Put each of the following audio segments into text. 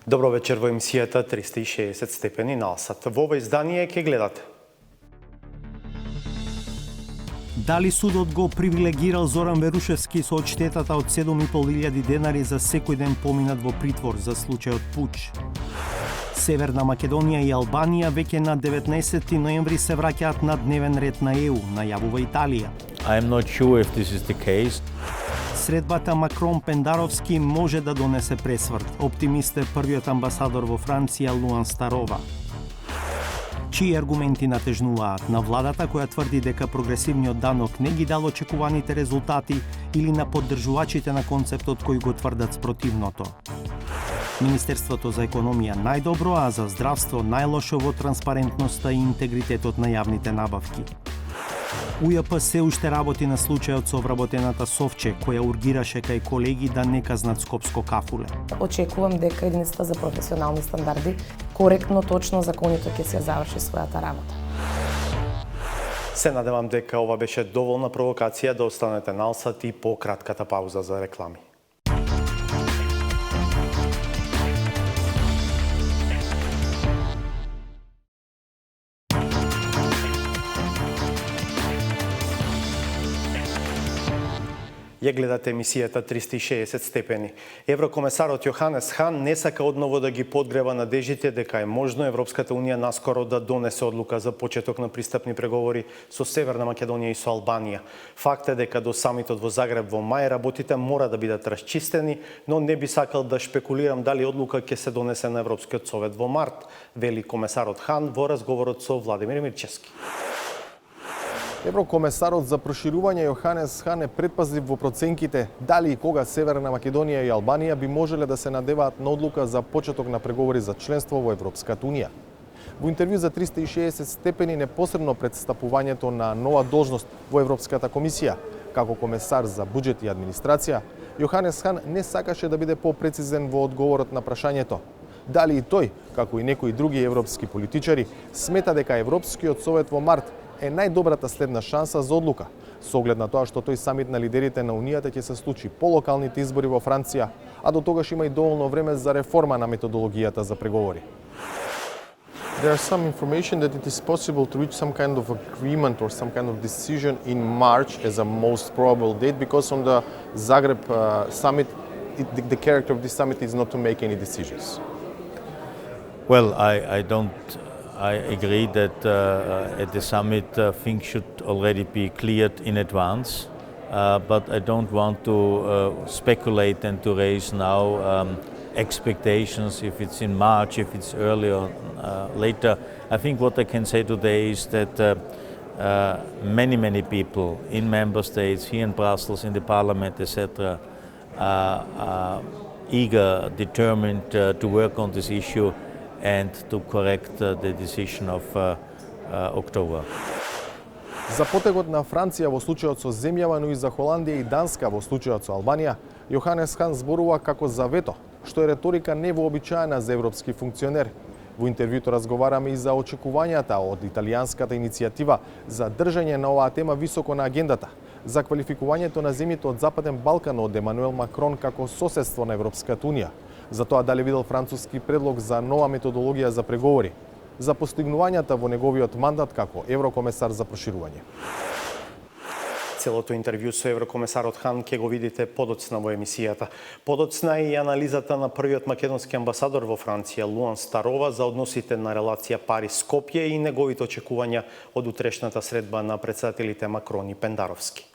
Добро вечер во емисијата 360 степени на Алсат. Во ова издание ќе гледате. Дали судот го привилегирал Зоран Верушевски со одштетата од 7.500 денари за секој ден поминат во притвор за случајот Пуч? Северна Македонија и Албанија веќе на 19 ноември се враќаат на дневен ред на ЕУ, најавува Италија. I am not sure if this is the case. Средбата Макрон-Пендаровски може да донесе пресврт. Оптимист е првиот амбасадор во Франција Луан Старова. Чии аргументи натежнуваат? На владата која тврди дека прогресивниот данок не ги дал очекуваните резултати или на поддржувачите на концептот кои го тврдат спротивното? Министерството за економија најдобро, а за здравство најлошо во транспарентноста и интегритетот на јавните набавки. УЈП се уште работи на случајот со вработената совче, која ургираше кај колеги да не казнат скопско кафуле. Очекувам дека Единицата за професионални стандарди коректно, точно, законито ќе се заврши својата работа. Се надевам дека ова беше доволна провокација да останете на Алсат и по кратката пауза за реклами. Ја гледате емисијата 360 степени. Еврокомесарот Јоханес Хан не сака одново да ги подгрева надежите дека е можно Европската Унија наскоро да донесе одлука за почеток на пристапни преговори со Северна Македонија и со Албанија. Факт е дека до самитот во Загреб во мај работите мора да бидат расчистени, но не би сакал да шпекулирам дали одлука ќе се донесе на Европскиот совет во март, вели комесарот Хан во разговорот со Владимир Мирчевски. Еврокомесарот за проширување Јоханес Хан е предпазлив во проценките дали и кога Северна Македонија и Албанија би можеле да се надеваат на одлука за почеток на преговори за членство во Европската Унија. Во интервју за 360 степени непосредно пред стапувањето на нова должност во Европската комисија, како комесар за буџет и администрација, Јоханес Хан не сакаше да биде попрецизен во одговорот на прашањето. Дали и тој, како и некои други европски политичари, смета дека Европскиот совет во март е најдобрата следна шанса за одлука, со оглед на тоа што тој самит на лидерите на Унијата ќе се случи по локалните избори во Франција, а до тогаш има и доволно време за реформа на методологијата за преговори. There are some information that it is possible to reach some kind of agreement or some kind of decision in March as a most probable date, because on the Zagreb summit, the character of this summit is not to make any decisions. Well, I agree that at the summit things should already be cleared in advance, but I don't want to speculate and to raise now expectations if it's in March, if it's earlier or later. I think what I can say today is that many people in member states, here in Brussels, in the parliament, etc., are eager, determined to work on this issue and to correct the decision of October. За потегот на Франција во случајот со земјава, но и за Холандија и Данска во случајот со Албанија, Јоханес Хан зборува како за вето, што е реторика невообичаена за европски функционер. Во интервјуто разговараме и за очекувањата од италијанската иницијатива за држање на оваа тема високо на агендата, за квалификувањето на земјите од Западен Балкан од Емануел Макрон како соседство на Европската Унија, за тоа дали видел француски предлог за нова методологија за преговори, за постигнувањата во неговиот мандат како еврокомесар за проширување. Целото интервју со еврокомесарот Хан ќе го видите подоцна во емисијата. Подоцна е и анализата на првиот македонски амбасадор во Франција Луан Старова за односите на релација Париз-Скопје и неговите очекувања од утрешната средба на претседателите Макрон и Пендаровски.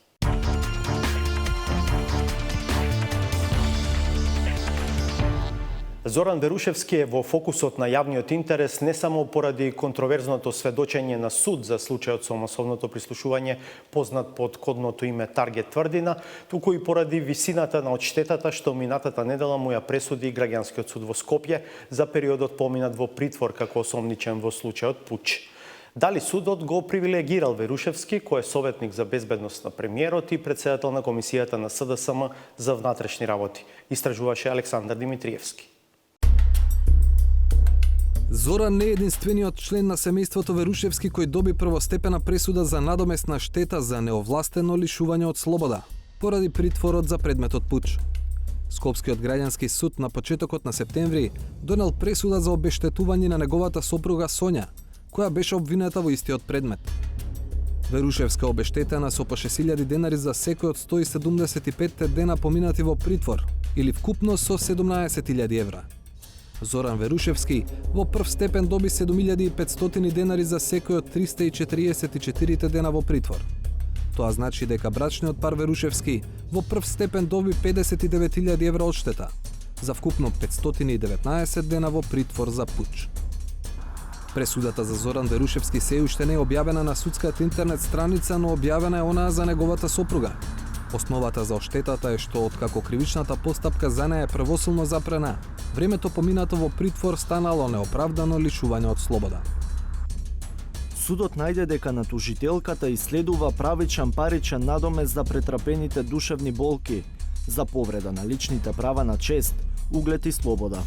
Зоран Верушевски е во фокусот на јавниот интерес не само поради контроверзното сведочење на суд за случајот со масовното прислушување, познат под кодното име Таргет Тврдина, туку и поради висината на одштетата што минатата недела му ја пресуди граѓанскиот суд во Скопје за периодот поминат во притвор како осомничен во случајот Пуч. Дали судот го привилегирал Верушевски, кој е советник за безбедност на премиерот и претседател на комисијата на СДСМ за внатрешни работи, истражуваше Александар Димитриевски. Зоран не е единствениот член на семејството Верушевски кој доби првостепена пресуда за надоместна штета за неовластено лишување од слобода, поради притворот за предметот Пуч. Скопскиот граѓански суд на почетокот на септември донел пресуда за обештетување на неговата сопруга Сонја, која беше обвината во истиот предмет. Верушевска обештетена со по 6.000 денари за секој од 175 дена поминати во притвор, или вкупно со 17.000 евра. Зоран Верушевски во прв степен доби 7.500 денари за секој од 344 дена во притвор. Тоа значи дека брачниот пар Верушевски во прв степен доби 59.000 евра одштета, за вкупно 519 дена во притвор за пуч. Пресудата за Зоран Верушевски се уште не е објавена на судската интернет страница, но објавена е онаа за неговата сопруга. Основата за оштетата е што откако кривичната постапка за неа е првосилно запрена, времето поминато во притвор станало неоправдано лишување од слобода. Судот најде дека на тужителката иследува правичен паричен надомест за претрпените душевни болки, за повреда на личните права на чест, углед и слобода.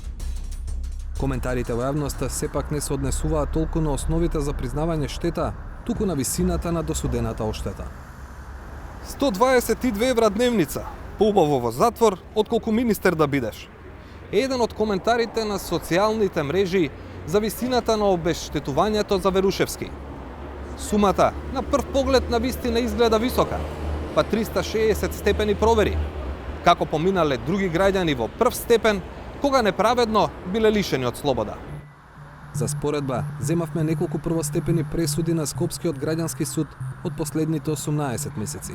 Коментарите во јавноста сепак не се однесуваат толку на основите за признавање штета, туку на висината на досудената оштета. 122 евра дневница, поубаво во затвор, отколку министер да бидеш. Еден од коментарите на социјалните мрежи за висината на обештетувањето за Верушевски. Сумата на прв поглед на вистина изгледа висока, па 360 степени провери, како поминале други граѓани во прв степен, кога неправедно биле лишени од слобода. За споредба, земавме неколку првостепени пресуди на Скопскиот граѓански суд од последните 18 месеци.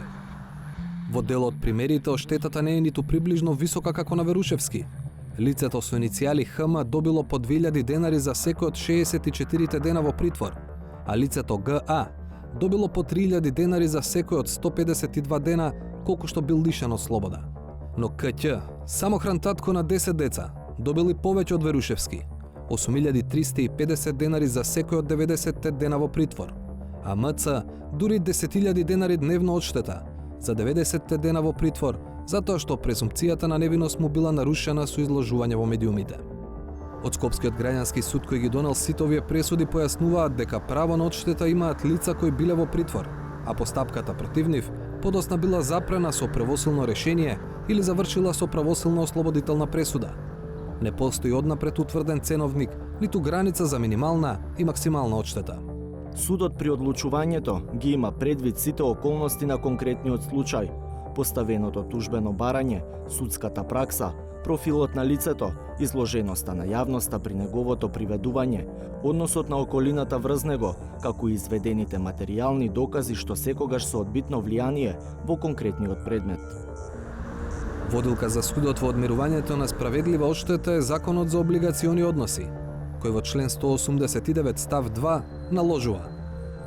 Во делот примерите, оштетата не е ниту приближно висока како на Верушевски. Лицето со иницијали ХМ добило по 2000 денари за секој од 64 дена во притвор, а лицето ГА добило по 3000 денари за секој од 152 дена колку што бил лишен од слобода. Но КĆ, самохран татко на 10 деца, добили повеќе од Верушевски, 8350 денари за секој од 90 дена во притвор, а МЦ дури 10.000 денари дневно одштета за 90 дена во притвор, затоа што презумпцијата на невиност му била нарушена со изложување во медиумите. Од Скопскиот граѓански суд кој ги донел сите овие пресуди појаснуваат дека право на одштета имаат лица кои биле во притвор, а постапката против нив подосна била запрена со правосилно решение или завршила со правосилна ослободителна пресуда. Не постои однапред утврден ценовник, ниту граница за минимална и максимална одштета. Судот при одлучувањето ги има предвид сите околности на конкретниот случај, поставеното тужбено барање, судската пракса, профилот на лицето, изложеноста на јавноста при неговото приведување, односот на околината врз него, како и изведените материјални докази што секогаш се од битно влијание во конкретниот предмет. Водилка за судот во одмерувањето на справедлива одштета е Законот за облигациони односи, кој во член 189 став 2 наложува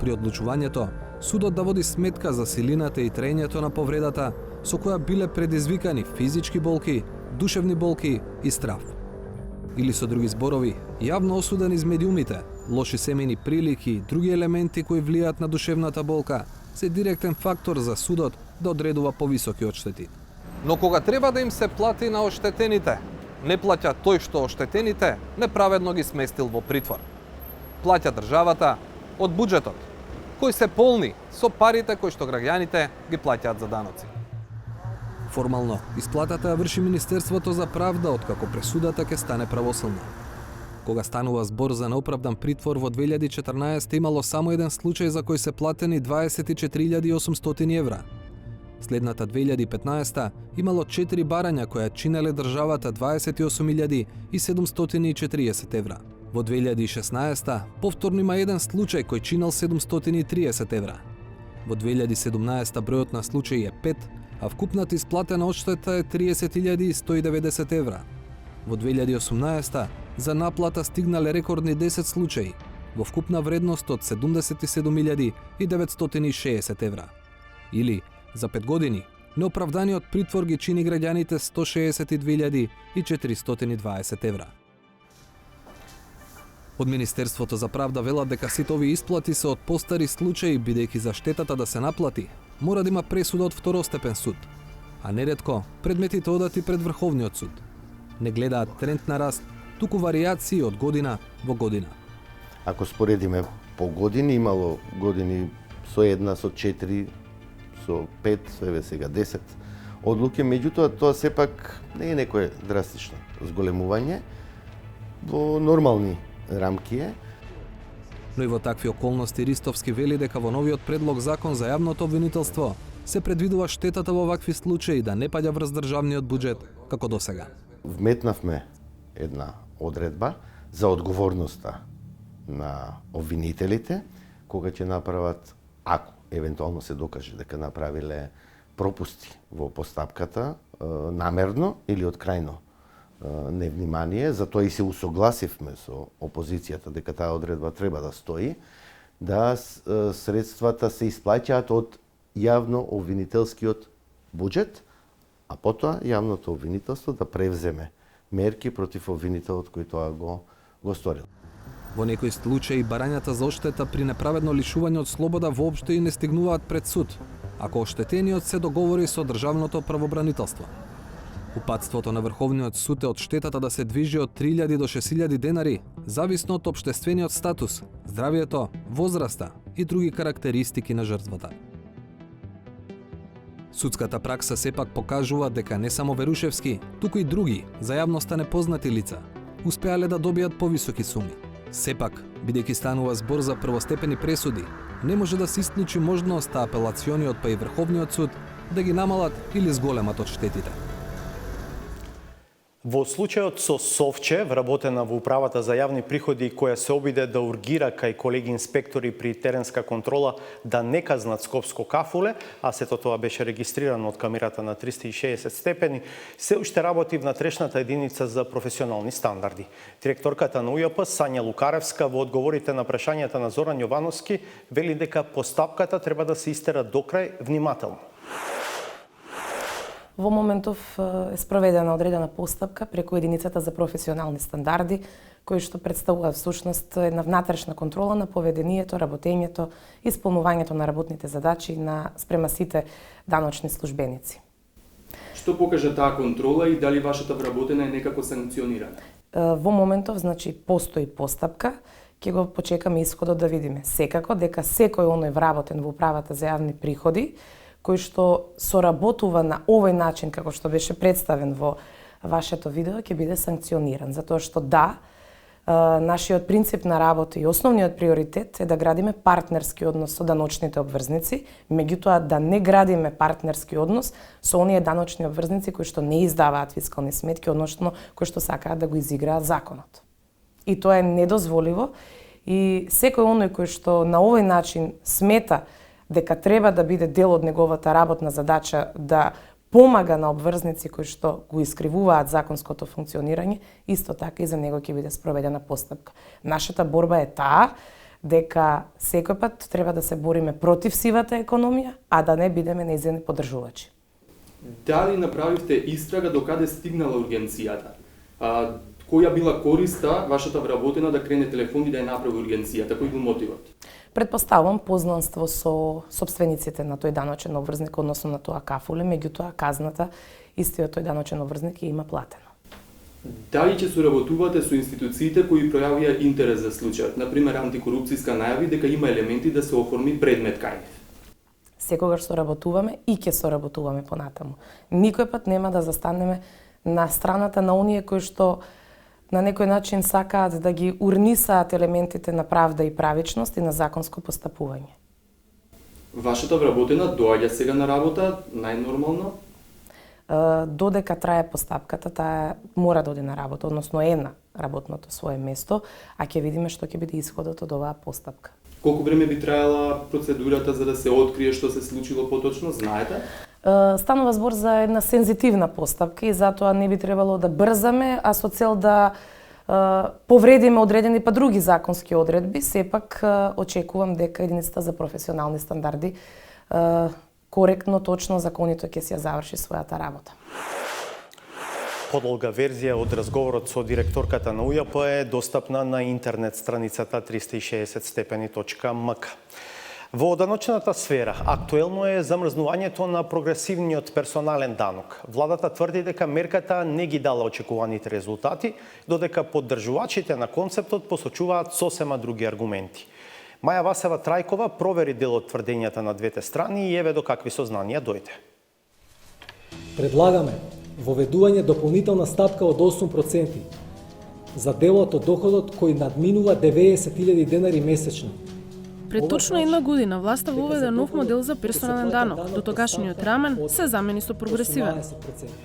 при одлучувањето судот да води сметка за силината и траењето на повредата со која биле предизвикани физички болки, душевни болки и страв. Или со други зборови, јавно осуден из медиумите, лоши семејни прилики и други елементи кои влијаат на душевната болка се директен фактор за судот да одредува повисоки одштети. Но кога треба да им се плати на оштетените, не плаќа тој што оштетените неправедно ги сместил во притвор. Плаќа државата од буџетот, кои се полни со парите кои што граѓаните ги плаќаат за даноци. Формално, исплатата ја врши Министерството за правда откако пресудата ќе стане правосилна. Кога станува збор за неоправдан притвор во 2014 имало само еден случај за кој се платени 24.800 евра. Следната 2015 имало 4 барања која чинеле државата 28.740 евра. Во 2016 повторно има еден случај кој чинел 730 евра. Во 2017 бројот на случаи е 5, а вкупната исплатена одштета е 30.190 евра. Во 2018 за наплата стигнале рекордни 10 случаи, во вкупна вредност од 77.960 евра. Или, за 5 години, неоправданиот притвор ги чини граѓаните 162.420 евра. Од Министерството за правда велат дека сите овие исплати се од постари случаи, бидејќи за штетата да се наплати, мора да има пресуда од второстепен суд, а неретко предметите одат и пред Врховниот суд. Не гледаат тренд на раст, туку варијации од година во година. Ако споредиме по години, имало години со 1, со 4, со 5, со еве сега 10 одлуки, меѓутоа тоа сепак не е некое драстично зголемување, во нормални рамки е. Но и во такви околности Ристовски вели дека во новиот предлог закон за јавното обвинителство се предвидува штетата во вакви случаи да не паѓа врз државниот буџет како досега. Вметнавме една одредба за одговорноста на обвинителите кога ќе направат, ако евентуално се докаже дека направиле пропусти во постапката намерно или од крајно невнимание, затоа и се усогласивме со опозицијата дека таа одредба треба да стои, да средствата се исплаќаат од јавно обвинителскиот буџет, а потоа јавното обвинителство да превземе мерки против обвинителот кој тоа го сторил. Во некои случаи барањата за одштета при неправедно лишување од слобода воопшто и не стигнуваат пред суд, ако оштетениот се договори со државното правобранителство. Упатството на Врховниот суд е од штетата да се движи од 3000 до 6000 денари, зависно од општествениот статус, здравието, возраста и други карактеристики на жртвата. Судската пракса сепак покажува дека не само Верушевски, туку и други, за јавноста непознати лица, успеале да добијат повисоки суми. Сепак, бидејќи станува збор за првостепени пресуди, не може да се исклучи можноста апелациониот па и Врховниот суд да ги намалат или зголемат од штетите. Во случајот со Совче, вработена во Управата за јавни приходи, која се обиде да ургира кај колеги инспектори при теренска контрола да не казнат скопско кафуле, а сето тоа беше регистрирано од камерата на 360 степени, се уште работи внатрешната единица за професионални стандарди. Директорката на УЈП Сања Лукаревска во одговорите на прашањата на Зоран Јовановски вели дека постапката треба да се истера до крај внимателно. Во моментов е спроведена одредена постапка преку единицата за професионални стандарди, кои што представува всушност една внатрешна контрола на поведението, работењето, исполнувањето на работните задачи на спрема сите даночни службеници. Што покажа таа контрола и дали вашата вработена е некако санкционирана? Во моментов, значи, постои постапка, ќе го почекаме исходот да видиме. Секако дека секој оној вработен во Управата за јавни приходи, кој што соработува на овој начин како што беше представен во вашето видео, ќе биде санкциониран. Затоа што да, нашиот принцип на работа и основниот приоритет е да градиме партнерски однос со даночните обврзници, меѓутоа да не градиме партнерски однос со оние даночни обврзници кои што не издаваат фискални сметки, односно кои што сакаат да го изиграат законот. И тоа е недозволиво и секој оној кој што на овој начин смета дека треба да биде дел од неговата работна задача да помага на обврзници кои што го искривуваат законското функционирање, исто така и за него ќе биде спроведена постапка. Нашата борба е таа дека секој пат треба да се бориме против сивата економија, а да не бидеме нејзини поддржувачи. Дали направивте истрага до каде стигнала ургенцијата? Која била користа вашата вработена да крене телефон и да ја направи ургенцијата? Кој бил мотивот? Предпоставувам познанство со сопствениците на тој даночен обврзник, односно на тоа кафуле, меѓутоа казната истиот тој даночен обврзник ја има платено. Дали ќе соработувате со институциите кои пројавија интерес за случајот? Например, антикорупцијска најави дека има елементи да се оформи предмет кај нив. Секогаш соработуваме и ќе соработуваме понатаму. Никој пат нема да застанеме на страната на оние кои што на некој начин сакаат да ги урнисаат елементите на правда и правичност и на законско постапување. Вашата вработена доаѓа сега на работа најнормално? Додека трае постапката, таа мора да оди на работа, односно е на работното свое место, а ќе видиме што ќе биде исходот од оваа постапка. Колку време би траела процедурата за да се открие што се случило поточно, знаете? Станува збор за една сензитивна постапка и затоа не би требало да брзаме, а со цел да повредиме одредени па други законски одредби, сепак очекувам дека единицата за професионални стандарди коректно, точно, законито ќе се заврши својата работа. Подолга верзија од разговорот со директорката на УЈП е достапна на интернет страницата 360stepeni.mk. Во даночната сфера, актуелно е замрзнувањето на прогресивниот персонален данок. Владата тврди дека мерката не ги дала очекуваните резултати, додека поддржувачите на концептот посочуваат сосема други аргументи. Маја Васева Трајкова провери дел од тврдењата на двете страни и еве до какви сознанија дојде. Предлагаме воведување дополнителна стапка од 8% за делот од доходот кој надминува 90.000 денари месечно. Пред точно една година власта воведе нов модел за персонален данок. До тогашниот рамен се замени со прогресивен.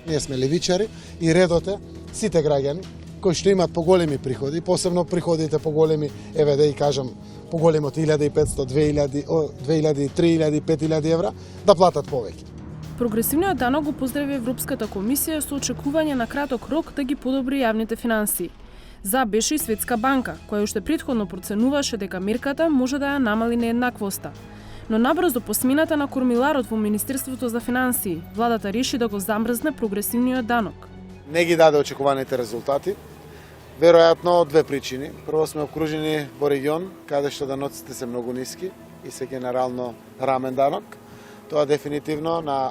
Ние сме левичари и редот е сите граѓани кои што имаат поголеми приходи, посебно приходите поголеми, еве да и кажам, поголеми од 1500, 2000, 2000, 3000, 5000 евра, да платат повеќе. Прогресивниот данок го поздрави Европската комисија со очекување на краток рок да ги подобри јавните финансии. За беше и Светска банка, која уште претходно проценуваше дека мерката може да ја намали нееднаквоста. Но набрзо по смината на кормиларот во Министерството за финансии, владата реши да го замрзне прогресивниот данок. Не ги даде очекуваните резултати, веројатно од две причини. Прво сме окружени во регион каде што даноците се многу ниски и се генерално рамен данок. Тоа дефинитивно на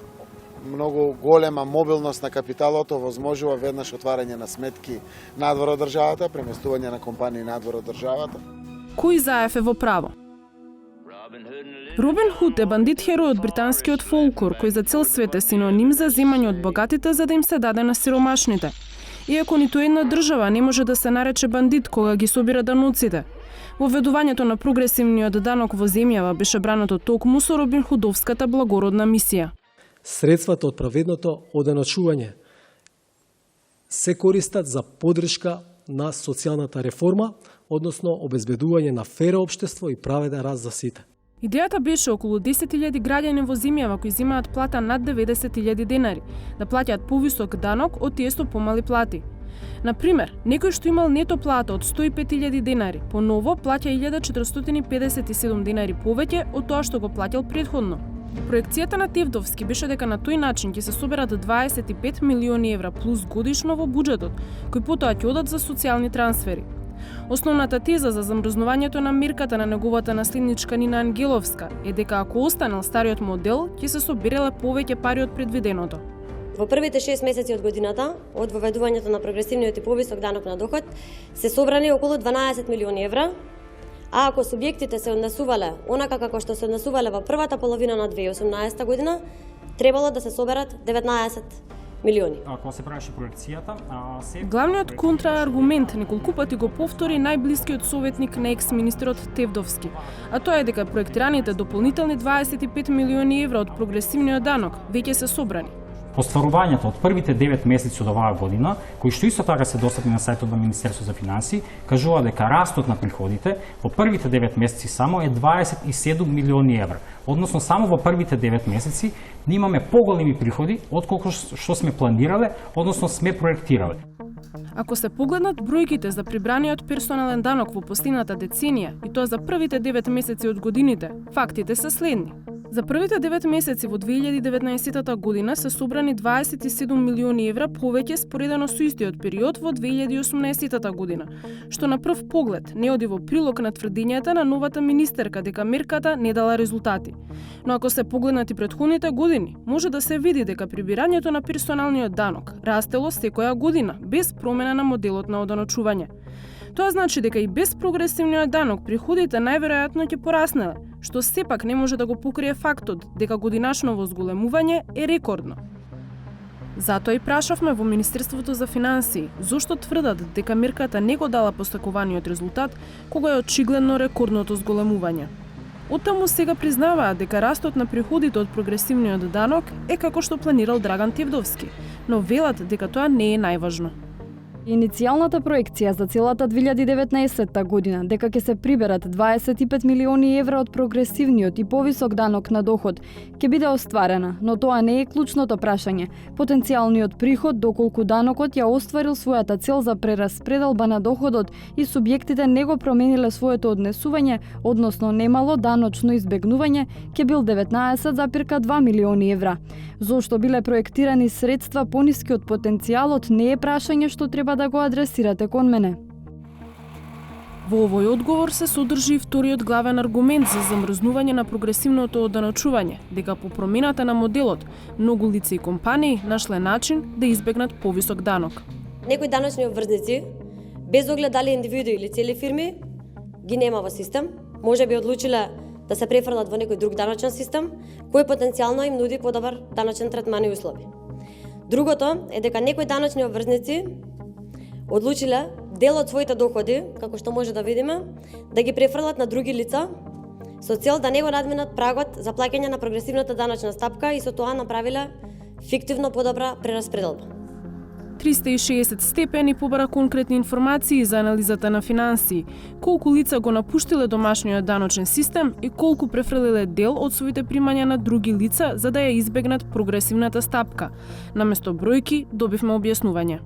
многу голема мобилност на капиталот овозможува веднаш отварање на сметки надвор од државата, преместување на компании надвор од државата. Кој заев е во право? Робин Худ е бандит херој од британскиот фолклор, кој за цел свет е синоним за земање од богатите за да им се даде на сиромашните. Иако ниту една држава не може да се нарече бандит кога ги собира даноците. Воведувањето на прогресивниот данок во земјава беше брането токму со Робин Худовската благородна мисија. Средствата од праведното оденочување се користат за поддршка на социјалната реформа, односно обезбедување на фера општество и праведен раст за сите. Идејата беше околу 10.000 граѓани во земјава кои земаат плата над 90.000 денари да плаќаат повисок данок од тие со помали плати. Например, некој што имал нето плата од 105.000 денари, поново плаќа 1.457 денари повеќе од тоа што го плаќал претходно. Проекцијата на Тевдовски беше дека на тој начин ќе се соберат 25 милиони евра плюс годишно во буџетот, кои потоа ќе одат за социјални трансфери. Основната теза за замрзнувањето на мерката на неговата наследничка Нина Ангеловска е дека ако останал стариот модел, ќе се собереле повеќе пари од предвиденото. Во првите 6 месеци од годината, од воведувањето на прогресивниот и повисок данок на доход, се собрани околу 12 милиони евра, а ако субјектите се однесувале онака како што се однесувале во првата половина на 2018 година, требало да се соберат 19 милиони. Ако се правеше проекцијата, Главниот контрааргумент неколку пати го повтори најблискиот советник на екс-министерот Тевдовски, а тоа е дека проектираните дополнителни 25 милиони евра од прогресивниот данок веќе се собрани. Остварувањето од првите 9 месеци од оваа година, кои што исто така се достапни на сајтот на Министерството за финансии, кажува дека растот на приходите во првите 9 месеци само е 27 милиони евра. Односно, само во првите 9 месеци имаме поголеми приходи отколку што сме планирале, односно сме проектирале. Ако се погледнат бројките за прибраниот персонален данок во последната деценија, и тоа за првите 9 месеци од годините, фактите се следни. За првите 9 месеци во 2019 година се собрани 27 милиони евра повеќе споредено со истиот период во 2018 година, што на прв поглед не оди во прилог на тврдењата на новата министерка дека мерката не дала резултати. Но ако се погледнат и претходните години, може да се види дека прибирањето на персоналниот данок растело секоја година, без промена на моделот на оданочување. Тоа значи дека и без прогресивниот данок приходите најверојатно ќе пораснеле, што сепак не може да го покрие фактот дека годинашново зголемување е рекордно. Затоа и прашавме во Министерството за финансии зошто тврдат дека мерката не го дала постакуваниот резултат кога е очигледно рекордното зголемување. Оттаму сега признаваат дека растот на приходите од прогресивниот данок е како што планирал Драган Тевдовски, но велат дека тоа не е најважно. Иницијалната проекција за целата 2019 година дека ќе се приберат 25 милиони евра од прогресивниот и повисок данок на доход ќе биде остварена, но тоа не е клучното прашање. Потенцијалниот приход доколку данокот ја остварил својата цел за прераспределба на доходот и субјектите не го промениле своето однесување, односно немало даночно избегнување, ќе бил 19,2 милиони евра. Зошто биле проектирани средства пониски од потенцијалот не е прашање што треба да го адресирате кон мене. Во овој одговор се содржи и вториот главен аргумент за замрзнување на прогресивното оданочување, дека по промената на моделот многу лица и компании нашле начин да избегнат повисок данок. Некои даночни обврзници, без оглед дали индивиди или цели фирми, ги нема во систем, може би одлучиле да се префрлат во некој друг даночен систем, кој потенцијално им нуди подобар даночен третман и услови. Другото е дека некои даночни обврзници одлучиле дел од своите доходи, како што може да видиме, да ги префрлат на други лица со цел да не го надминат прагот за плаќање на прогресивната даночна стапка и со тоа направиле фиктивно подобра прераспределба. 360 степени побара конкретни информации за анализата на финансии, колку лица го напуштиле домашниот даночен систем и колку префрлиле дел од своите примања на други лица за да ја избегнат прогресивната стапка. Наместо бројки добивме објаснување.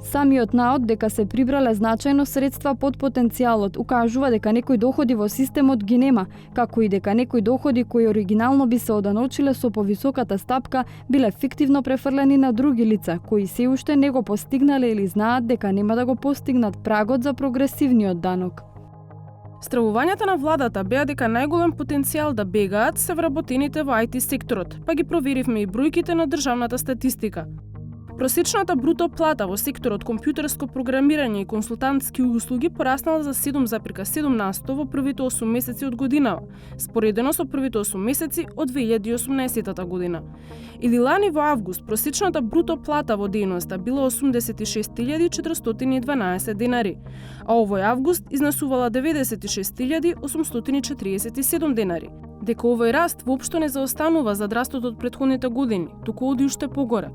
Самиот наод дека се прибрале значајно средства под потенцијалот укажува дека некои доходи во системот ги нема, како и дека некои доходи кои оригинално би се оданочиле со повисоката стапка биле фиктивно префрлени на други лица, кои се уште не го постигнале или знаат дека нема да го постигнат прагот за прогресивниот данок. Стравувањата на владата беа дека најголем потенцијал да бегаат се вработените во IT секторот, па ги проверивме и бројките на државната статистика. Просечната бруто плата во секторот компјутерско програмирање и консултантски услуги пораснала за 7,7% во првите 8 месеци од годинава, споредено со првите 8 месеци од 2018 година. Или лани во август просечната бруто плата во дејноста била 86.412 денари, а овој август изнесувала 96.847 денари. Дека овој раст воопшто не заостанува зад растот од претходните години, туку оди уште погоре.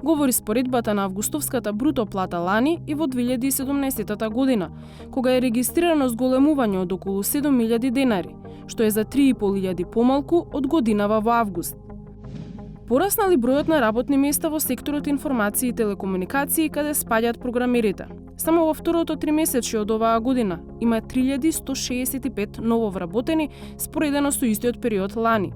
Говори споредбата на августовската бруто плата лани и во 2017 година, кога е регистрирано зголемување од околу 7.000 денари, што е за 3.500 помалку од годинава во август. Пораснали бројот на работни места во секторот информации и телекомуникации каде спаѓаат програмерите. Само во второто тримесечје од оваа година има 3165 ново вработени споредено со истиот период лани.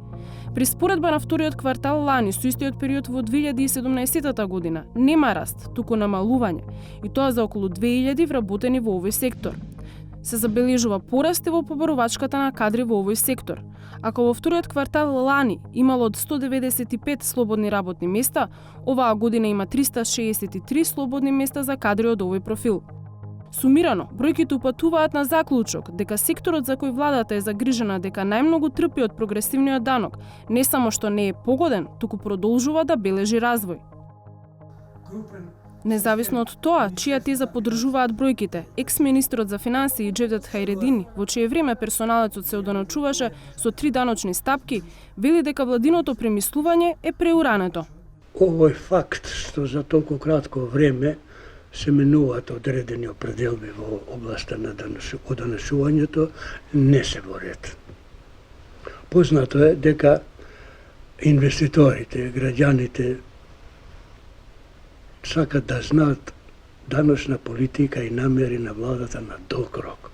При споредба на вториот квартал лани со истиот период во 2017 година нема раст, туку намалување, и тоа за околу 2000 вработени во овој сектор. Се забележува пораст во побарувачката на кадри во овој сектор. Ако во вториот квартал лани имало од 195 слободни работни места, оваа година има 363 слободни места за кадри од овој профил. Сумирано, бројките упатуваат на заклучок дека секторот за кој владата е загрижена дека најмногу трпи од прогресивниот данок, не само што не е погоден, туку продолжува да бележи развој. Независно од тоа, чија теза поддржуваат бројките, екс-министрот за финансии Джевдет Хајредин, во чие време персоналецот се оданочуваше со 3 даночни стапки, вели дека владиното премислување е преурането. Овој факт што за толку кратко време се менуваат одредени определби во областа на оданочувањето не се во ред. Познато е дека инвеститорите, граѓаните сакат да знаат даночна политика и намери на владата на долг рок.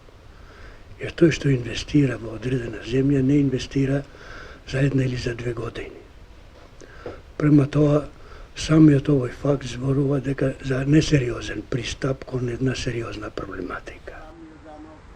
Jer тој што инвестира во одредена земја не инвестира за 1 или за 2 години. Према тоа, самиот овој факт зборува дека за несериозен пристап кон една сериозна проблематика.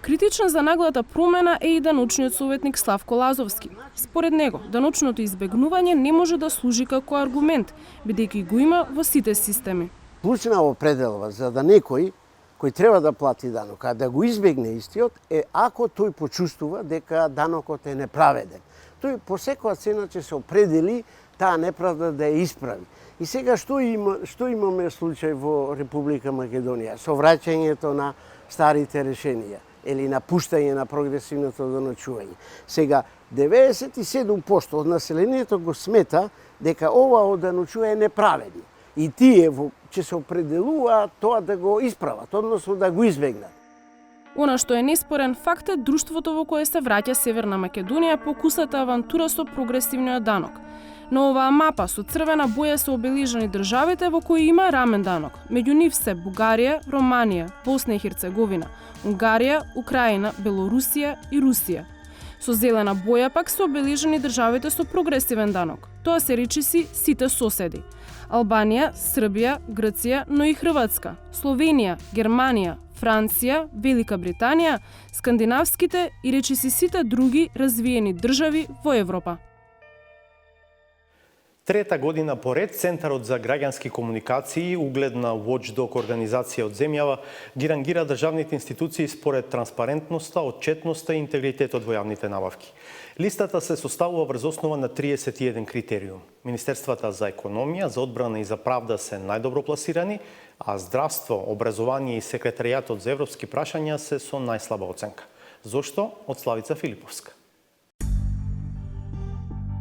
Критична за наглата промена е и даночниот советник Славко Лазовски. Според него, даночното избегнување не може да служи како аргумент, бидејќи го има во сите системи. Клучна определба за да некој кој треба да плати данок, а да го избегне истиот, е ако тој почувствува дека данокот е неправеден. Тој по секоја цена ќе се определи таа неправда да ја исправи. И сега што имаме случај во Република Македонија со враќањето на старите решенија или напуштање на прогресивното оданочување. Сега 97% од населението го смета дека ова оданочување е неправедно. И тие ќе се определуваат тоа да го исправат, односно да го избегнат. Она што е неспорен факт е друштвото во кое се враќа Северна Македонија по кусата авантура со прогресивниот данок. На оваа мапа со црвена боја се обележани државите во кои има рамен данок. Меѓу нив се Бугарија, Романија, Босна и Херцеговина, Унгарија, Украина, Белорусија и Русија. Со зелена боја пак се обележани државите со прогресивен данок. Тоа се речиси сите соседи. Албанија, Србија, Грција, но и Хрватска, Словенија, Германија, Франција, Велика Британија, скандинавските и речиси сите други развиени држави во Европа. Трета година поред, Центарот за граѓански комуникации, угледна watchdog организација од земјава, ги рангира државните институции според транспарентноста, отчетноста и интегритетот во јавните набавки. Листата се составува врз основа на 31 критериум. Министерствата за економија, за одбрана и за правда се најдобро пласирани, а здравство, образование и секретаријатот за европски прашања се со најслаба оценка. Зошто? Од Славица Филиповска.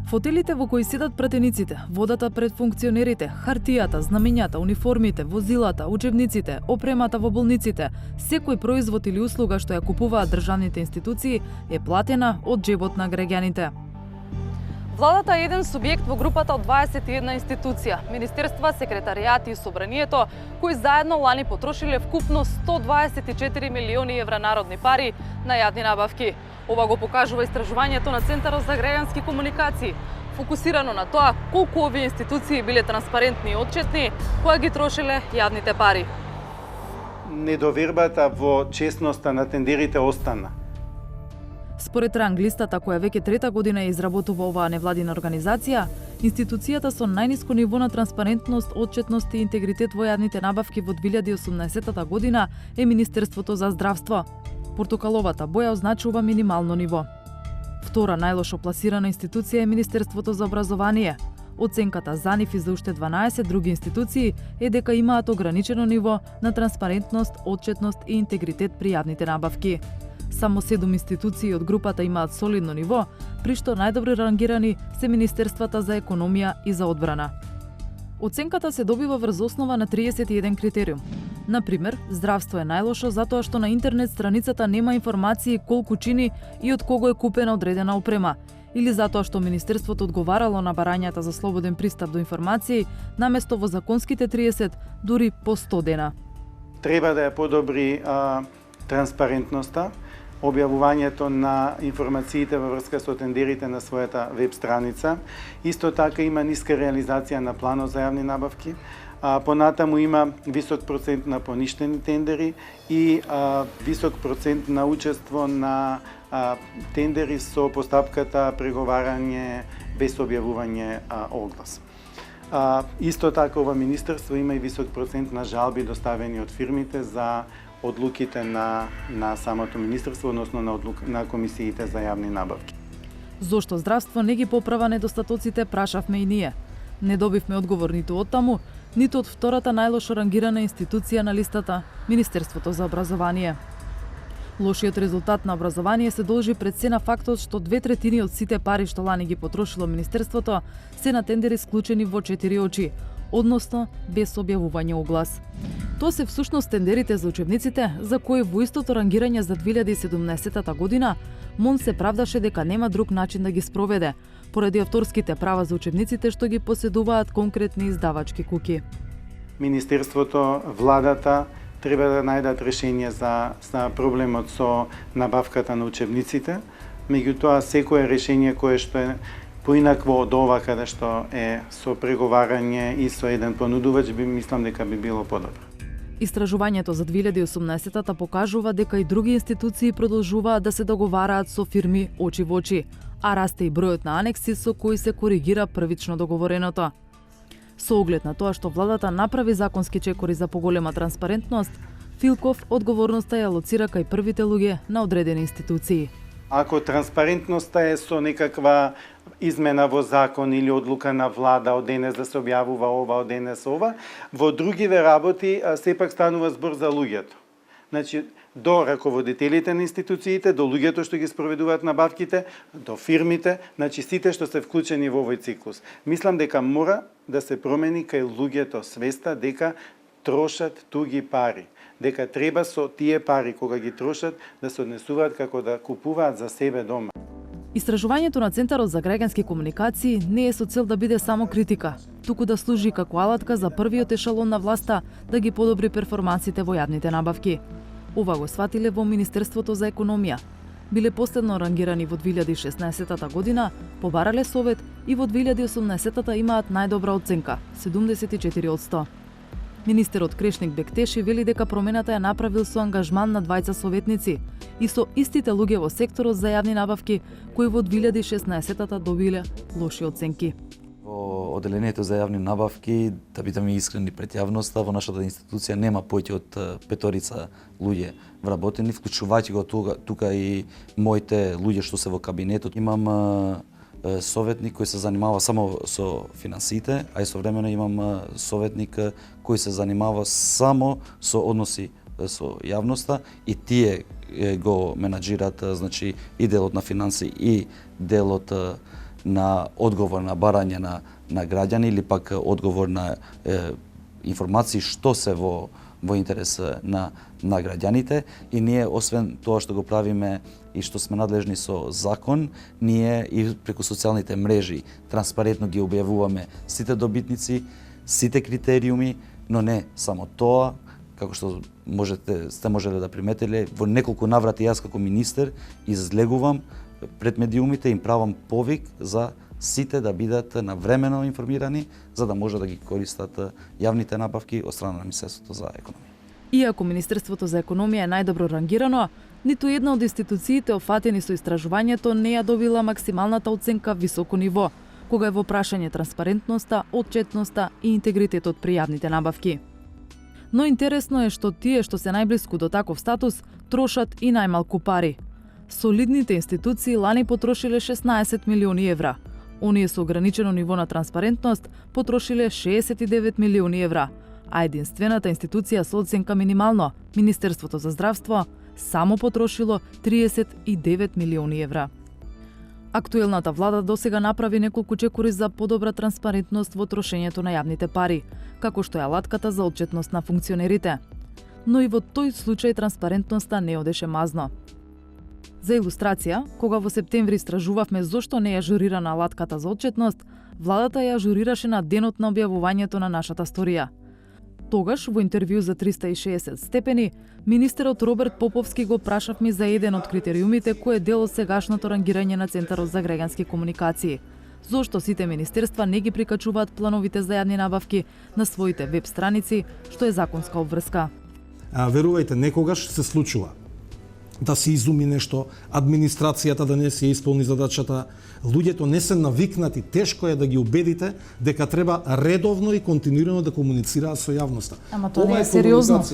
Фотелите во кои седат пратениците, водата пред функционерите, хартијата, знамењата, униформите, возилата, учебниците, опремата во болниците, секој производ или услуга што ја купуваат државните институции е платена од џебот на граѓаните. Владата е еден субјект во групата од 21 институција, министерства, секретаријати и собранието, кои заедно лани потрошиле вкупно 124 милиони евра народни пари на јавни набавки. Ова го покажува истражувањето на Центарот за граѓански комуникации, фокусирано на тоа колку овие институции биле транспарентни и отчетни кога ги трошеле јавните пари. Недовербата во честноста на тендерите остана. Според ранг листата која веќе трета година ја изработува оваа невладина организација, институцијата со најниско ниво на транспарентност, отчетност и интегритет во јавните набавки во 2018 година е Министерството за здравство. Портокаловата боја означува минимално ниво. Втора најлошо пласирана институција е Министерството за образование. Оценката за нив и за уште 12 други институции е дека имаат ограничено ниво на транспарентност, отчетност и интегритет при јавните набавки. Само 7 институции од групата имаат солидно ниво, при што најдобро рангирани се Министерствата за економија и за одбрана. Оценката се добива врз основа на 31 критериум. Например, здравство е најлошо затоа што на интернет страницата нема информации колку чини и од кого е купена одредена опрема, или затоа што Министерството одговарало на барањата за слободен пристап до информации, наместо во законските 30, дури по 100 дена. Треба да ја подобри транспарентноста, објавувањето на информациите во врска со тендерите на својата веб страница. Исто така има ниска реализација на планот за јавни набавки. Понатаму има висок процент на поништени тендери и висок процент на учество на тендери со постапката преговарање без објавување оглас. Исто така ова министерство има и висок процент на жалби доставени од фирмите за одлуките на самото министерство, односно на комисиите за јавни набавки. Зошто здравство не ги поправа недостатоците, прашавме и ние. Не добивме одговор ниту од таму, ниту од втората најлошо рангирана институција на листата, Министерството за образование. Лошиот резултат на образование се должи пред се на фактот што 2/3 од сите пари што лани ги потрошило Министерството се на тендери склучени во 4 очи, односно без објавување оглас. Тоа се всушност тендерите за учебниците, за кои во истото рангирање за 2017 година МОН се правдаше дека нема друг начин да ги спроведе, поради авторските права за учебниците што ги поседуваат конкретни издавачки куки. Министерството, владата треба да најдат решение за проблемот со набавката на учебниците. Меѓутоа, секое решение кое што е поинакво од ова каде што е со преговарање и со еден понудувач, мислам дека би било подобро. Истражувањето за 2018 покажува дека и други институции продолжуваат да се договараат со фирми очи во очи, а расте и бројот на анекси со кои се коригира првично договореното. Со оглед на тоа што владата направи законски чекори за поголема транспарентност, Филков одговорноста ја лоцира кај првите луѓе на одредени институции. Ако транспарентноста е со некаква измена во закон или одлука на влада од денес да се објавува ова, од денес ова, во другиве работи сепак станува збор за луѓето. Значи, до раководителите на институциите, до луѓето што ги спроведуваат набавките, до фирмите, значи сите што се вклучени во овој циклус. Мислам дека мора да се промени кај луѓето свеста дека трошат туги пари, дека треба со тие пари кога ги трошат да се однесуваат како да купуваат за себе дома. Истражувањето на Центарот за граѓански комуникации не е со цел да биде само критика, туку да служи како алатка за првиот ешалон на власта да ги подобри перформансите во јавните набавки. Ова го сватиле во Министерството за економија. Биле последно рангирани во 2016 година, побарале совет и во 2018 имаат најдобра оценка – 74 од 100. Министерот Крешник Бектеши вели дека промената ја направил со ангажман на двајца советници и со истите луѓе во секторот за јавни набавки кои во 2016 добиле лоши оценки. Во одделението за јавни набавки, да бидеме искрени пред јавноста, во нашата институција нема поеќе од 5 луѓе вработени, вклучувајќи го тука и моите луѓе што се во кабинетот. Имам советник кој се занимава само со финансите, а и современо имам советник кој се занимава само со односи со јавноста и тие го менаџираат, значи и делот на финанси и делот на одговор на барање на граѓани или пак одговор на информации што се во интерес на граѓаните. И ние, освен тоа што го правиме и што сме надлежни со закон, ние и преку социјалните мрежи транспарентно ги објавуваме сите добитници, сите критериуми, но не само тоа, како што сте можеле да приметиле, во неколку наврати јас како министер излегувам пред медиумите, им правам повик за сите да бидат навремено информирани, за да може да ги користат јавните набавки од страна на Министерството за економија. Иако Министерството за економија е најдобро рангирано, ниту една од институциите офатени со истражувањето не ја добила максималната оценка високо ниво, кога е во прашање транспарентноста, отчетноста и интегритетот при јавните набавки. Но интересно е што тие што се најблиску до таков статус трошат и најмалку пари. Солидните институции лани потрошиле 16 милиони евра. Оние со ограничено ниво на транспарентност потрошиле 69 милиони евра, а единствената институција со оценка минимално, Министерството за здравство, само потрошило 39 милиони евра. Актуелната влада досега направи неколку чекори за подобра транспарентност во трошењето на јавните пари, како што е алатката за отчетност на функционерите. Но и во тој случај транспарентноста не одеше мазно. За илустрација, кога во септември истражувавме зошто не е ажурирана алатката за отчетност, владата ја ажурираше на денот на објавувањето на нашата сторија. Тогаш, во интервју за 360 степени, министерот Роберт Поповски го прашавме за еден од критериумите кој е дел од сегашното рангирање на Центарот за граѓански комуникации. Зошто сите министерства не ги прикачуваат плановите за јавни набавки на своите веб страници, што е законска обврска. Верувајте, некогаш се случува да се изуми нешто, администрацијата да не се исполни задачата, луѓето не се навикнати, тешко е да ги убедите дека треба редовно и континуирано да комуницираат со јавноста. Ама тоа не е сериозно.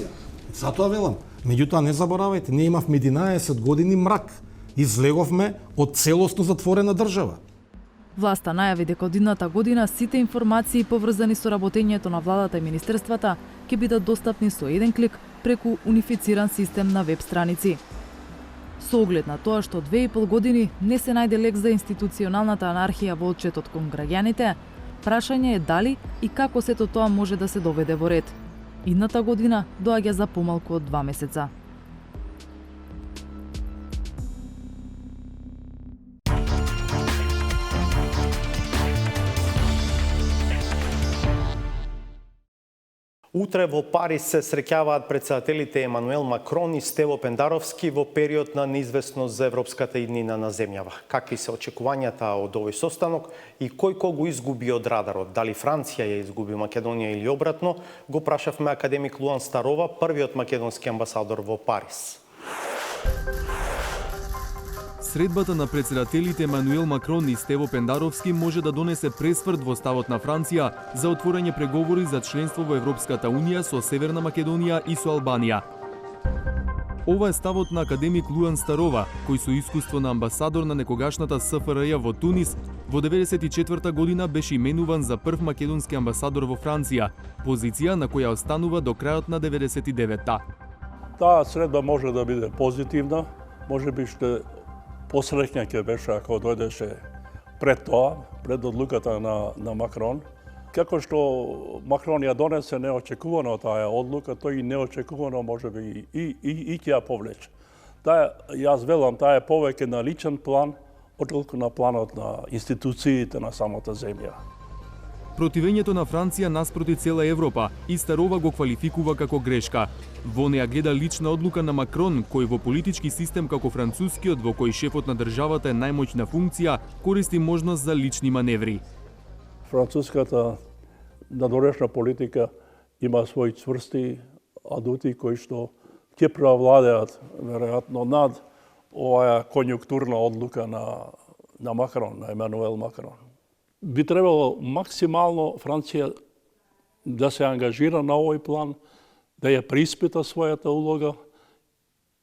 Затоа велам. Меѓутоа не заборавајте, ние имавме 11 години мрак. Излеговме од целосно затворена држава. Власта најави дека од идната година сите информации поврзани со работењето на владата и министерствата ќе бидат достапни со еден клик преку унифициран систем на веб страници. Со оглед на тоа што 2,5 години не се најде лек за институционалната анархија во отчетот кон граѓаните, прашање е дали и како сето тоа може да се доведе во ред. Идната година доаѓа за помалку од 2 месеца. Утре во Париз се среќаваат претседателите Емануел Макрон и Стево Пендаровски во период на неизвестност за европската иднина на земјава. Какви се очекувањата од овој состанок и кој го изгуби од радарот? Дали Франција ја изгуби Македонија или обратно? Го прашавме академик Луан Старова, првиот македонски амбасадор во Париз. Средбата на претседателите Емануел Макрон и Стево Пендаровски може да донесе пресврт во ставот на Франција за отворање преговори за членство во Европската Унија со Северна Македонија и со Албанија. Ова е ставот на академик Луан Старова, кој со искуство на амбасадор на некогашната СФРЈ во Тунис, во 1994 година беше именуван за прв македонски амбасадор во Франција, позиција на која останува до крајот на 99-та. Таа средба може да биде позитивна, можеби што посреќна ќе беше ако дојдеше пред тоа, пред одлуката на Макрон. Како што Макрон ја донесе неочекувано таа одлука, тој и неочекувано можеби и ќе ја повлече. Јас велам, таа е повеќе на личен план, отколку на планот на институциите на самата земја. Противењето на Франција наспроти цела Европа и Старова го квалификува како грешка. Во неја гледа лична одлука на Макрон, кој во политички систем како францускиот, во кој шефот на државата е најмоćна функција, користи можност за лични маневри. Француската надворешна политика има своји цврсти адути кои што ќе преовладеат веројатно над оваа конјунктурна одлука на Макрон, на Емануел Макрон. би требало максимално Франција да се ангажира на овој план, да ја преиспита својата улога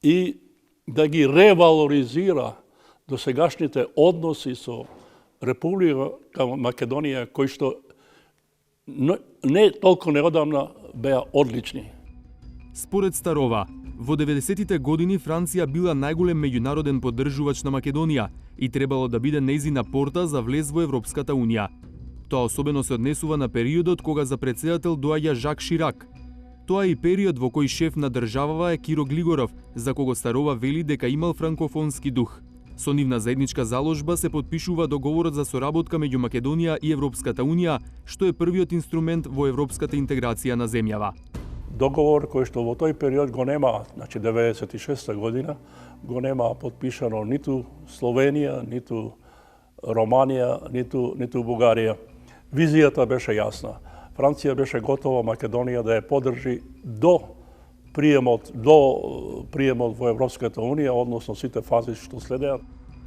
и да ги ревалоризира досегашните односи со Република Македонија, кои што не толку неодамна беа одлични. Според Старова, во 90-тите години Франција била најголем меѓународен поддржувач на Македонија и требало да биде нејзина порта за влез во Европската Унија. Тоа особено се однесува на периодот кога за претседател доаѓа Жак Ширак. Тоа е и период во кој шеф на државава е Киро Глигоров, за кого Старова вели дека имал франкофонски дух. Со нивна заедничка заложба се потпишува договорот за соработка меѓу Македонија и Европската Унија, што е првиот инструмент во европската интеграција на земјава. Договор кој што во тој период го нема, значи 96 година, го нема потпишано ниту Словенија, ниту Романија, ниту Бугарија. Визијата беше јасна. Франција беше готова Македонија да ја поддржи до приемот во Европската Унија, односно сите фази што следеа.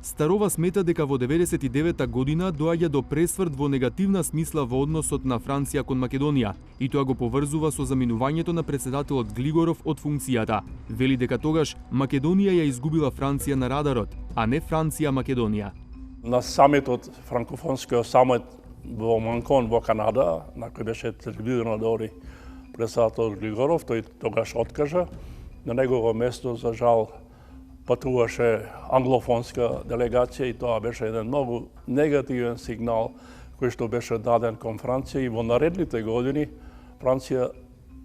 Старова смета дека во 99 година доаѓа до пресврт во негативна смисла во односот на Франција кон Македонија и тоа го поврзува со заминувањето на претседателот Глигоров од функцијата. Вели дека тогаш Македонија ја изгубила Франција на радарот, а не Франција Македонија. На самитот, франкофонскиот самит во Манкон во Канада, на кој беше телевизирано дори претседателот Глигоров, тој тогаш откажа. На негово место, за жал, патуваше англофонска делегација и тоа беше еден многу негативен сигнал кој што беше даден кон Франција и во наредните години Франција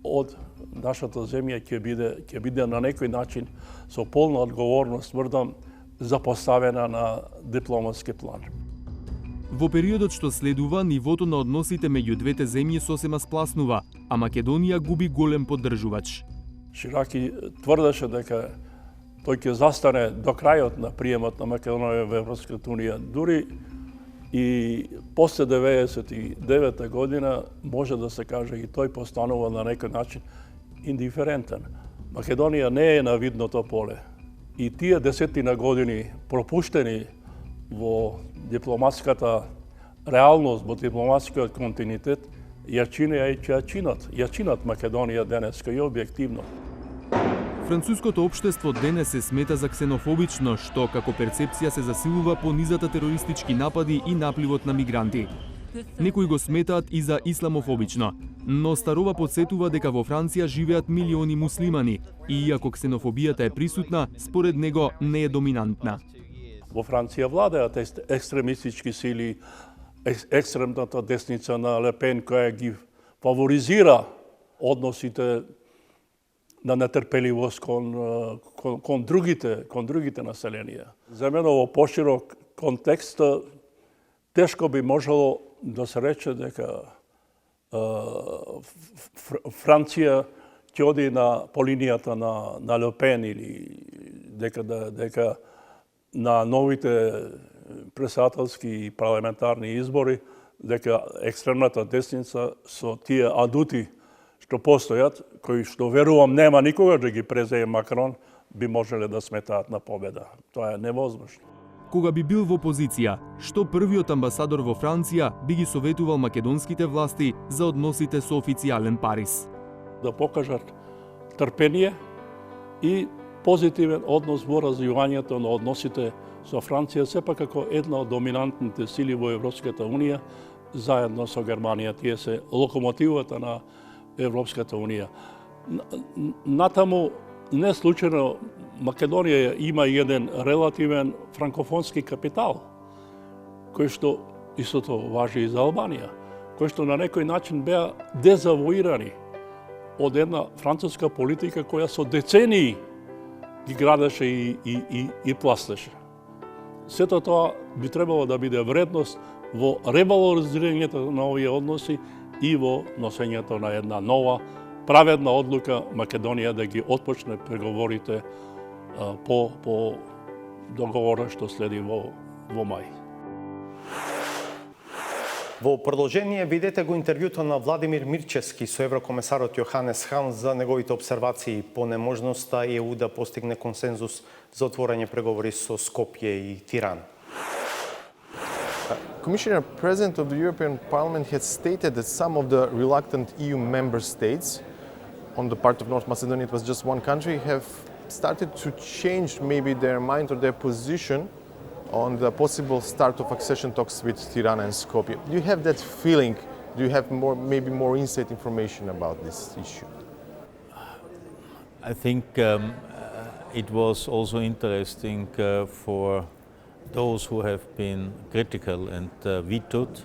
од нашата земја ќе биде на некој начин со полна одговорност, тврдам, запоставена на дипломатски план. Во периодот што следува, нивото на односите меѓу двете земји сосема спласнува, а Македонија губи голем поддржувач. Шираки тврдеше дека тој ќе застане до крајот на приемот на Македонија во Европската Унија. Дури и после 99 година може да се каже и тој постанува на некој начин индиферентен. Македонија не е на видното поле. И тие десетина години пропуштени во дипломатската реалност, во дипломатскиот континуитет, ја чинат Македонија денеска и објективно. Француското општество денес се смета за ксенофобично, што како перцепција се засилува по низата терористички напади и напливот на мигранти. Некои го сметаат и за исламофобично, но Старова подсетува дека во Франција живеат милиони муслимани и иако ксенофобијата е присутна, според него не е доминантна. Во Франција владеат екстремистички сили, екстремната десница на Ле Пен, која ги фаворизира односите на нетрпеливост кон другите населенија. За мене во поширок контекст тешко би можело да се рече дека Франција ќе оди по линијата на Ле Пен или дека на новите претседателски и парламентарни избори, дека екстремната десница со тие адути што постојат, кои што верувам нема никога да ги преземе Макрон, би можеле да сметаат на победа. Тоа е невозможно. Кога би бил во опозиција, што првиот амбасадор во Франција би ги советувал македонските власти за односите со официјален Париз? Да покажат трпение и позитивен однос во развивањето на односите со Франција, сепак како една од доминантните сили во Европската Унија, заедно со Германија. Тие се локомотивата на Европската Унија. Натаму, не случајно, Македонија има еден релативен франкофонски капитал, кој што истото важи и за Албанија, кој што на некој начин беа дезавуирани од една француска политика која со децении ги градеше и пластеше. Сето тоа би требало да биде вредност во ревалоризирањето на овие односи и во носењето на една нова праведна одлука Македонија да ги отпочне преговорите по договорот што следи во мај. Во продолжение видете го интервјуто на Владимир Мирчевски со еврокомесарот Јоханес Хан за неговите обсервации по неможноста ЕУ да постигне консензус за отворање преговори со Скопје и Тиран. Commissioner, President of the European Parliament has stated that some of the reluctant EU member states, on the part of North Macedonia it was just one country, have started to change maybe their mind or their position on the possible start of accession talks with Tirana and Skopje. Do you have that feeling? Do you have maybe more inside information about this issue? I think it was also interesting for those who have been critical and vetoed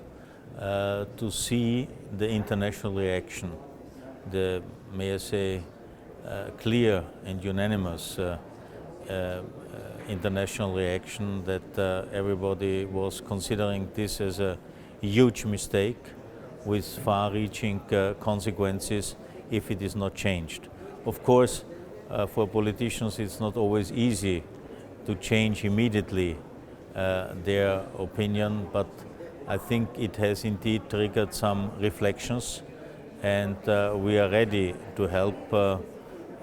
to see the international reaction, the, may I say, clear and unanimous international reaction that everybody was considering this as a huge mistake with far-reaching consequences if it is not changed. Of course, for politicians it's not always easy to change immediately their opinion, but I think it has indeed triggered some reflections, and we are ready to help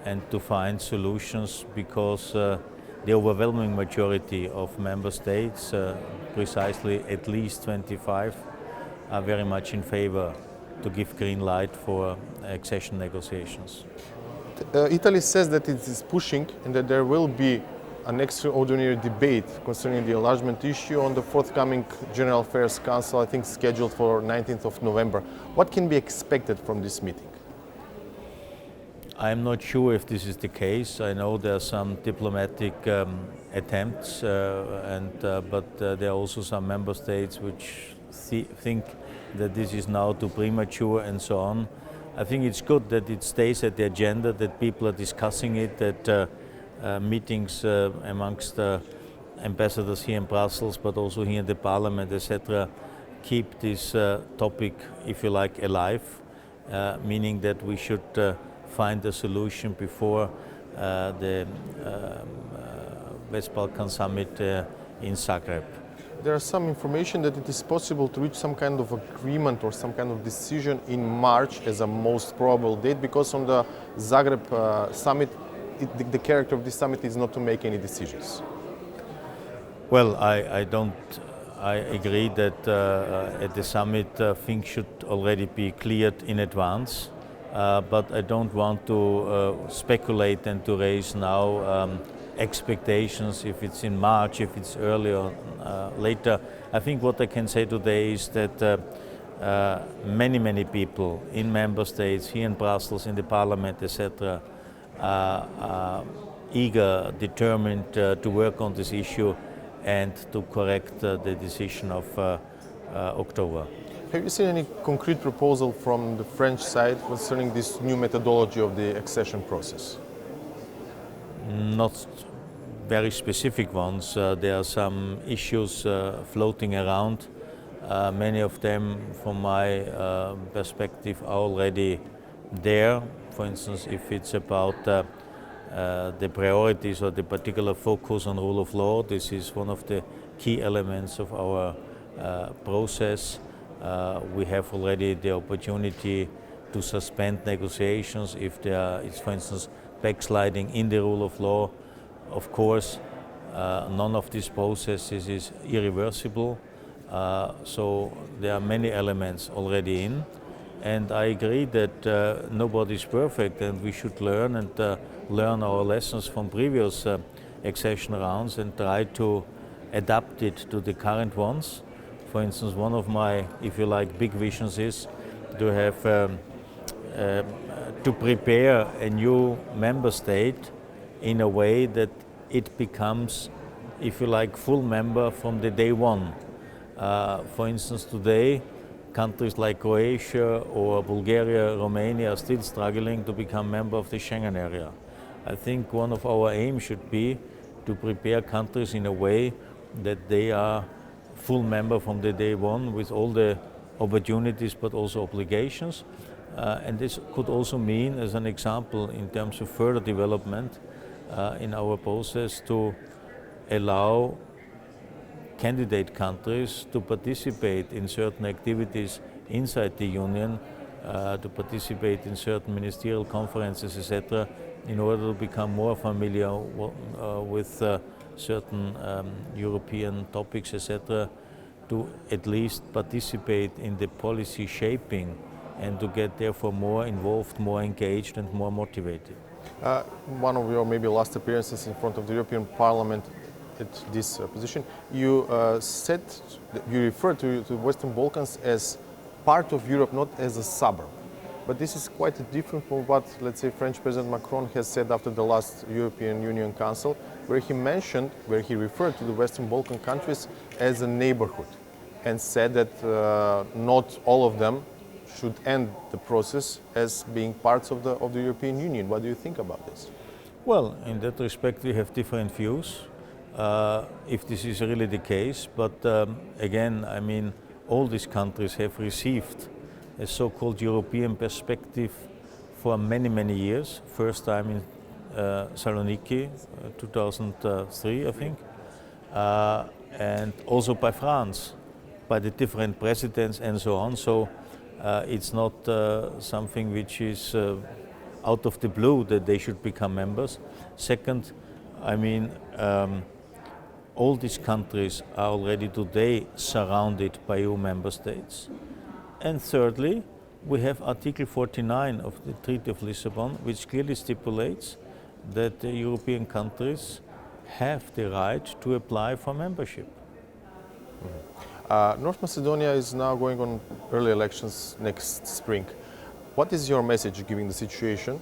and to find solutions, because the overwhelming majority of member states, precisely at least 25, are very much in favor to give green light for accession negotiations. Italy says that it is pushing and that there will be an extraordinary debate concerning the enlargement issue on the forthcoming General Affairs Council, I think scheduled for 19th of November. What can be expected from this meeting? I'm not sure if this is the case. I know there are some diplomatic attempts, but there are also some member states which think that this is now too premature and so on. I think it's good that it stays at the agenda, that people are discussing it, that meetings amongst ambassadors here in Brussels, but also here in the Parliament, etc., keep this topic, if you like, alive, meaning that we should find a solution before the West Balkan Summit in Zagreb. There is some information that it is possible to reach some kind of agreement or some kind of decision in March as a most probable date, because on the Zagreb summit, the character of this summit is not to make any decisions. Well, I agree that at the summit things should already be cleared in advance, but I don't want to speculate and to raise now expectations if it's in March, if it's earlier or later. I think what I can say today is that many people in member states, here in Brussels, in the Parliament, etc., are eager, determined to work on this issue and to correct the decision of October. Have you seen any concrete proposal from the French side concerning this new methodology of the accession process? Not very specific ones. There are some issues floating around. Many of them, from my perspective, are already there. For instance, if it's about the priorities or the particular focus on rule of law, this is one of the key elements of our process. We have already the opportunity to suspend negotiations if there is, for instance, backsliding in the rule of law. Of course, none of these processes is irreversible, so there are many elements already in. And I agree that nobody is perfect, and we should learn and learn our lessons from previous accession rounds and try to adapt it to the current ones. For instance, one of my, if you like, big visions is to have to prepare a new member state in a way that it becomes, if you like, full member from the day one. For instance, today, countries like Croatia or Bulgaria, Romania are still struggling to become member of the Schengen area. I think one of our aims should be to prepare countries in a way that they are full member from the day one, with all the opportunities but also obligations. And this could also mean, as an example, in terms of further development in our process, to allow candidate countries to participate in certain activities inside the Union, to participate in certain ministerial conferences, etc., in order to become more familiar with certain European topics, etc., to at least participate in the policy shaping and to get therefore more involved, more engaged and more motivated. One of your maybe last appearances in front of the European Parliament at this position, you said, you referred to the Western Balkans as part of Europe, not as a suburb. But this is quite different from what, let's say, French President Macron has said after the last European Union Council, where he referred to the Western Balkan countries as a neighborhood and said that not all of them should end the process as being parts of the European Union. What do you think about this? Well, in that respect we have different views, if this is really the case, but again, I mean, all these countries have received a so-called European perspective for many, many years. First time in Saloniki, 2003, I think, and also by France, by the different presidents and so on. So it's not something which is out of the blue that they should become members. Second, I mean, all these countries are already today surrounded by EU member states. And thirdly, we have Article 49 of the Treaty of Lisbon, which clearly stipulates that the European countries have the right to apply for membership. North Macedonia is now going on early elections next spring. What is your message given the situation?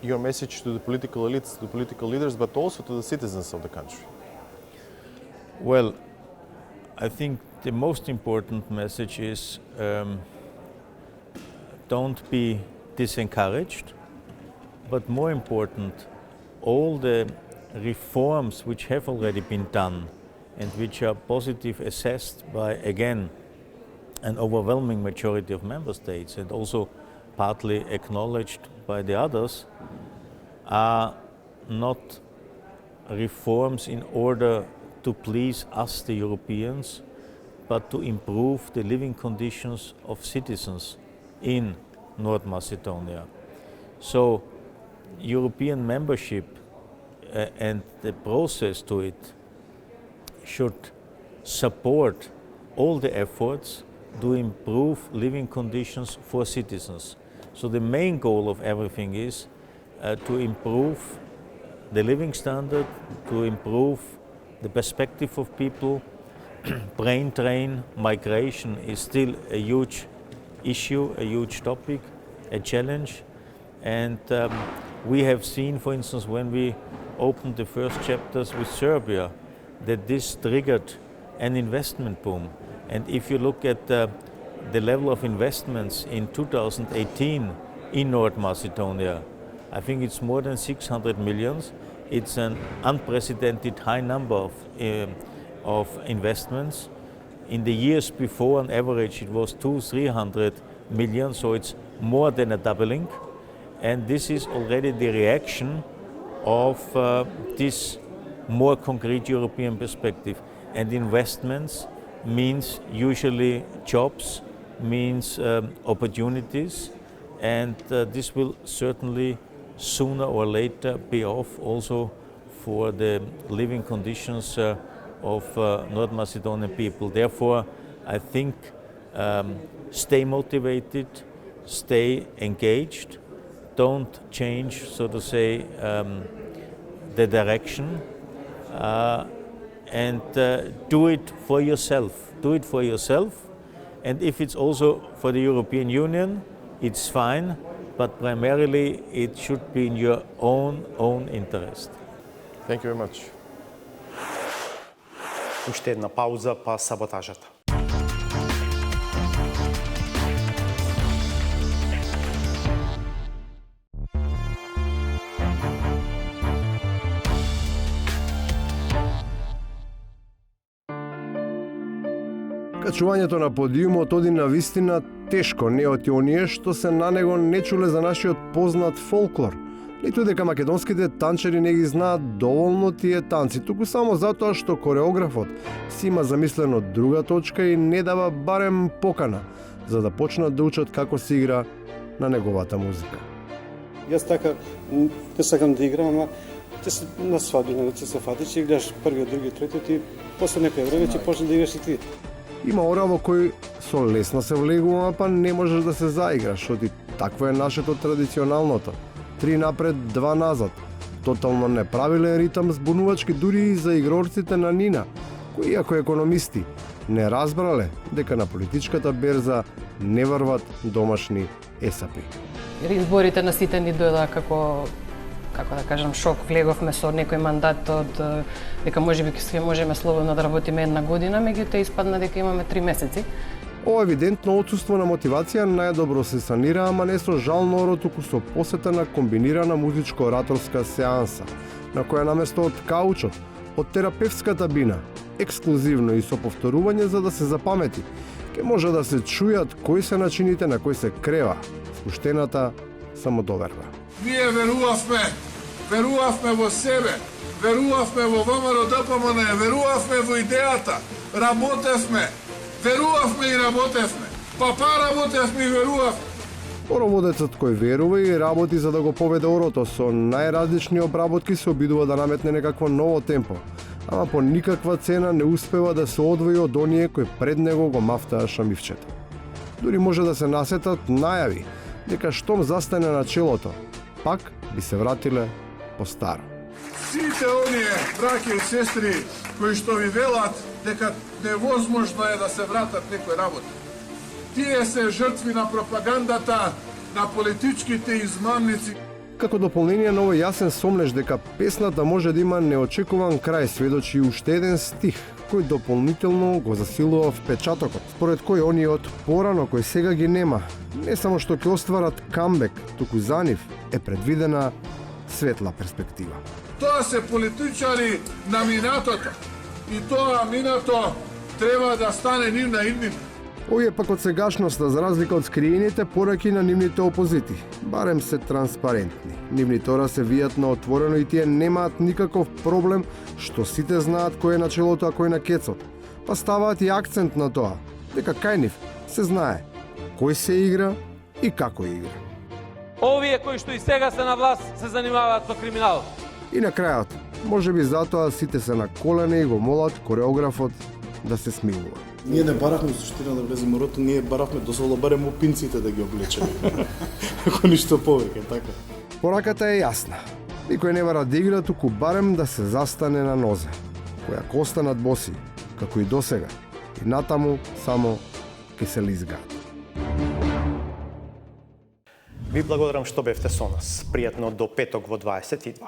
Your message to the political elites, to the political leaders, but also to the citizens of the country? Well, I think the most important message is don't be disencouraged, but more important, all the reforms which have already been done and which are positive assessed by, again, an overwhelming majority of member states and also partly acknowledged by the others, are not reforms in order to please us, the Europeans, but to improve the living conditions of citizens in North Macedonia. So European membership and the process to it should support all the efforts to improve living conditions for citizens. So the main goal of everything is to improve the living standard, to improve the perspective of people. Brain drain, migration is still a huge issue, a huge topic, a challenge. And we have seen, for instance, when we opened the first chapters with Serbia, that this triggered an investment boom. And if you look at the level of investments in 2018 in North Macedonia, I think it's more than 600 million. It's an unprecedented high number of investments. In the years before, on average, it was 200-300 million, so it's more than a doubling. And this is already the reaction of this more concrete European perspective. And investments means usually jobs, means opportunities, and this will certainly sooner or later pay off also for the living conditions of North Macedonian people. Therefore, I think stay motivated, stay engaged, don't change, so to say, the direction, and do it for yourself. Do it for yourself, and if it's also for the European Union, it's fine, but primarily it should be in your own interest. Thank you very much. Уште една пауза па саботажата. Качувањето на подиумот оди на вистина тешко, не од оние што се на него не чуле за нашиот познат фолклор, ниту дека македонските танчери не ги знаат доволно тие танци, туку само затоа што кореографот си има замислено друга точка и не дава барем покана, за да почнат да учат како се игра на неговата музика. Јас така не сакам да играм, ама ќе се на свадби, ќе се фатиш, ќе играш првиот, другиот, третиот и после некој време ќе почнеш да играш и ти. Има ора во кој со лесно се влегува, па не можеш да се заиграш, оти такво е нашето традиционалното. 3 напред, 2 назад. Тотално неправилен ритам, збунувачки дури и за игрорците на Нина, кои, иако економисти, не разбрале дека на политичката берза не врват домашни есапи. Изборите на сите ни дојдоа како да кажам, шок. Влеговме со некој мандат од дека можеби ќе можеме слободно да работиме 1 година, меѓутоа испадна дека имаме 3 месеци. Ова евидентно отсуство на мотивација најдобро се санира, ама не со жал норо, туку со посета на комбинирана музичко-ораторска сеанса, на која наместо од каучот, од терапевтската бина, ексклузивно и со повторување за да се запамети, ќе може да се чујат кои се начините на кои се крева спуштената самодоверба. Ние верувавме во себе, верувавме во ВМРО-ДПМН, верувавме во идејата, работевме, верувавме и работевме. Па работевме и верувавме. Ороводецот кој верува и работи за да го поведе орото со најразлични обработки се обидува да наметне некакво ново темпо, ама по никаква цена не успева да се одвои од оние кои пред него го мафтаа шамивчето. Дури може да се насетат најави дека штом застане на челото, пак би се вратиле по старо. Сите оние браќа и сестри кои што ви велат дека невозможно е да се вратат некои работи. Тие се жртви на пропагандата, на политичките измамници. Како дополнение на овој јасен сомнеж дека песната може да има неочекуван крај, сведочи уште еден стих, кој дополнително го засилува впечатокот, според кој оние од порано кој сега ги нема, не само што ќе остварат камбек, туку за нив е предвидена светла перспектива. Тоа се политичари на минатото и тоа минато треба да стане нивна иднина. Овие пак од сегашноста, за разлика од скриените пораки на нивните опозити, барем се транспарентни. Нивните ора се вијат на отворено и тие немаат никаков проблем што сите знаат кој е на челото, а кој на кецот. Па ставаат и акцент на тоа, дека кај нив се знае кој се игра и како игра. Овие кои што и сега се на власт се занимаваат со криминал. И на крајот, можеби затоа сите се на колене и го молат кореографот да се смилува. Ние не барахме суштина да влеземе урото, ние барахме досоло барем опинците да ги облечеме. Ако ништо повеќе, така. Пораката е јасна. Никој не бара да игра, туку барем да се застане на нозе, која ако останат боси, како и досега, и натаму само ке се лизгаат. Ви благодарам што бевте со нас. Пријатно до петок во 22.